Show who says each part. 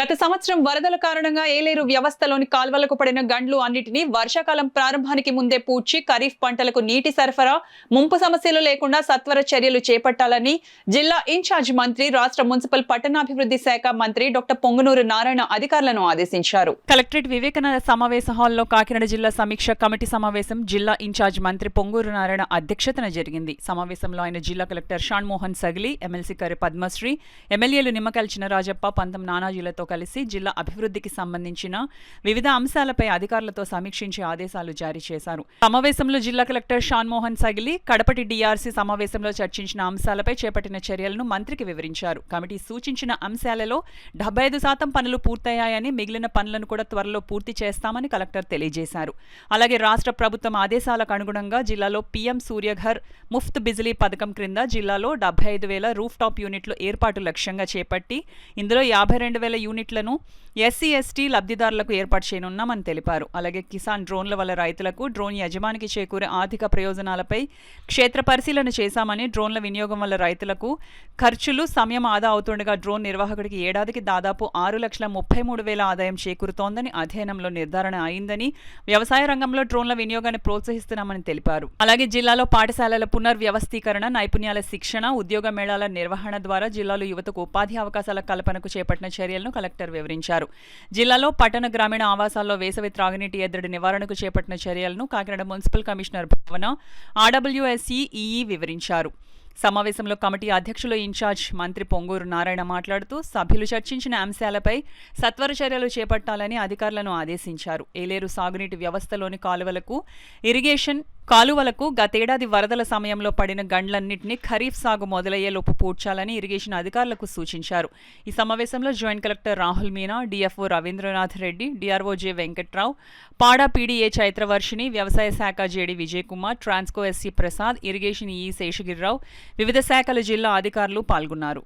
Speaker 1: గత సంవత్సరం వరదల కారణంగా ఏలేరు వ్యవస్థలోని కాల్వలకు పడిన గండ్లు అన్నిటినీ వర్షాకాలం ప్రారంభానికి ముందే పూడ్చి ఖరీఫ్ పంటలకు నీటి సరఫరా ముంపు సమస్యలు లేకుండా సత్వర చర్యలు చేపట్టాలని జిల్లా ఇన్ఛార్జ్ మంత్రి రాష్ట్ర మున్సిపల్ పట్టణాభివృద్ధి శాఖ మంత్రి డాక్టర్ పొంగునూరు నారాయణ అధికారులను ఆదేశించారు.
Speaker 2: కలెక్టరేట్ వివేకానంద సమావేశ హాల్లో కాకినాడ జిల్లా సమీక్ష కమిటీ సమావేశం జిల్లా ఇన్ఛార్జ్ మంత్రి పొంగూరు నారాయణ అధ్యక్షతన జరిగింది. సమావేశంలో ఆయన జిల్లా కలెక్టర్ షాన్మోహన్ సగిలి, ఎమ్మెల్సీ కరి పద్మశ్రీ, ఎమ్మెల్యేలు నిమ్మకాయల చినరాజప్ప, పంతం నానాజీలతో కలిసి జిల్లా అభివృద్ధికి సంబంధించిన వివిధ అంశాలపై అధికారులతో సమీక్షించే ఆదేశాలు జారీ చేశారు. సమావేశంలో జిల్లా కలెక్టర్ షాన్మోహన్ సగిలి కడపటి డిఆర్సీ సమావేశంలో చర్చించిన అంశాలపై చేపట్టిన చర్యలను మంత్రికి వివరించారు. కమిటీ సూచించిన అంశాలలో 75% పనులు పూర్తయ్యాయని, మిగిలిన పనులను కూడా త్వరలో పూర్తి చేస్తామని కలెక్టర్ తెలియజేశారు. అలాగే రాష్ట్ర ప్రభుత్వం ఆదేశాలకు అనుగుణంగా జిల్లాలో పీఎం సూర్యఘర్ ముఫ్త్ బిజిలీ పథకం క్రింద జిల్లాలో 75,000 రూఫ్ టాప్ యూనిట్లు ఏర్పాటు లక్ష్యంగా చేపట్టి ఇందులో 52,000 యూనిట్లను ఎస్సీ ఎస్టీ లబ్ధిదారులకు ఏర్పాటు చేయనున్నామని తెలిపారు. అలాగే కిసాన్ డ్రోన్ల వల్ల రైతులకు, డ్రోన్ యజమానికి చేకూరే ఆర్థిక ప్రయోజనాలపై క్షేత్ర పరిశీలన చేశామని, డ్రోన్ల వినియోగం వల్ల రైతులకు ఖర్చులు, సమయం ఆదా అవుతుండగా డ్రోన్ నిర్వాహకుడికి ఏడాదికి దాదాపు 6,33,000 ఆదాయం చేకూరుతోందని అధ్యయనంలో నిర్ధారణ అయిందని, వ్యవసాయ రంగంలో డ్రోన్ల వినియోగాన్ని ప్రోత్సహిస్తున్నామని తెలిపారు. అలాగే జిల్లాలో పాఠశాలల పునర్వ్యవస్థీకరణ, నైపుణ్యాల శిక్షణ, ఉద్యోగ మేళాల నిర్వహణ ద్వారా జిల్లాలో యువతకు ఉపాధి అవకాశాల కల్పనకు చేపట్టిన చర్యలను కలెక్టర్ వివరించారు. జిల్లాలో పట్టణ గ్రామీణ ఆవాసాల్లో వేసవి త్రాగునీటి ఎద్దడి నివారణకు చేపట్టిన చర్యలను కాకినాడ మున్సిపల్ కమిషనర్ భావన, ఆర్డబ్ల్యూఎస్ఈ ఈఈ వివరించారు. సమావేశంలో కమిటీ అధ్యక్షులు ఇన్ఛార్జ్ మంత్రి పొంగూరు నారాయణ మాట్లాడుతూ సభ్యులు చర్చించిన అంశాలపై సత్వర చర్యలు చేపట్టాలని అధికారులను ఆదేశించారు. ఏలేరు సాగునీటి వ్యవస్థలోని కాలువలకు గతేడాది వరదల సమయంలో పడిన గండ్లన్నింటినీ ఖరీఫ్ సాగు మొదలయ్యేలోపు పూడ్చాలని ఇరిగేషన్ అధికారులకు సూచించారు. ఈ సమావేశంలో joint collector Rahul Meena, DFO Ravindranath Reddy, DRO J Venkatrao, పాడా పీడీఏ చైత్రవర్షిణి, వ్యవసాయ శాఖ JD Vijay Kumar, Transco SE Prasad, irrigation E Seshagirirao, వివిధ శాఖల జిల్లా అధికారులు పాల్గొన్నారు.